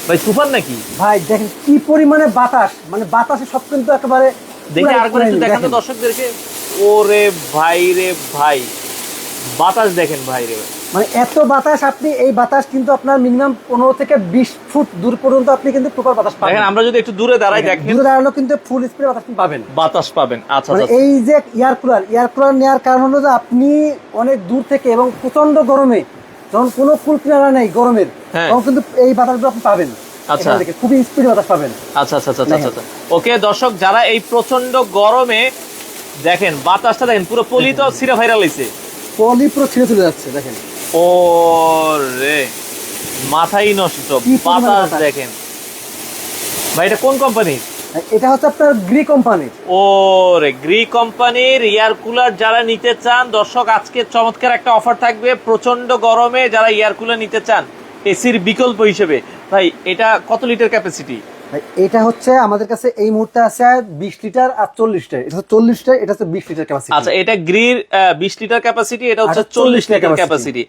ভাই তুফান নাকি? ভাই দেখেন কি পরিমাণে বাতাস, মানে বাতাসে সব কিন্তু একেবারে দেখে পুরাই আরেকবার একটু পুরাই দেখান তো দেখেন। দর্শকদেরকে। ওরে ভাই রে ভাই, বাতাস দেখেন ভাই রে। মানে এত বাতাস, আপনি এই বাতাস কিন্তু আপনার মিনিমাম 15 থেকে 20 ফুট দূর পর্যন্ত আপনি কিন্তু প্রপার বাতাস পাবেন। দেখেন আমরা যদি একটু দূরে দাঁড়াই দেখেন দূরে দাঁড়ালেও কিন্তু ফুল স্পিডে বাতাস আপনি পাবেন। বাতাস পাবেন। আচ্ছা মানে আচ্ছা এই যে এয়ার কুলার নেওয়ার কারণ হলো যে আপনি অনেক দূর থেকে এবং প্রচন্ড গরমে, যখন কোনো কুল কিনারা নেই গরমের, হ্যাঁ। তখন কিন্তু এই বাতাসগুলো আপনি পাবেন। আচ্ছা। এখান থেকে খুবই স্পিডে বাতাস পাবেন। আচ্ছা আচ্ছা আচ্ছা আচ্ছা। ওকে দর্শক, যারা এই প্রচন্ড গরমে দেখেন বাতাসটা দেখেন পুরো পলি তো সিরা ভাইরাল হইছে। পলি পুরো ছিঁড়ে চলে যাচ্ছে দেখেন। ও রে, মাথাই নষ্ট। কি পরিমাণ বাতাস বাতাস। দেখেন ভাই, এটা কোন কোম্পানি? এটা হচ্ছে আপনার গ্রি কোম্পানি। ও রে, গ্রি কোম্পানির এয়ার কুলার যারা নিতে চান দর্শক, আজকে চমৎকার একটা অফার থাকবে। প্রচন্ড গরমে যারা এয়ার কুলার নিতে চান এসির বিকল্প হিসেবে, ভাই এটা কত লিটার ক্যাপাসিটি? এটা হচ্ছে আমাদের কাছে এই মুহূর্তে আছে 20 লিটার আর 40 লিটার। এটা হচ্ছে 40 লিটার, এটা হচ্ছে 20 লিটার ক্যাপাসিটি। আচ্ছা, এটা গ্রির 20 লিটার ক্যাপাসিটি, এটা হচ্ছে আর 40 লিটার capacity। ক্যাপাসিটি।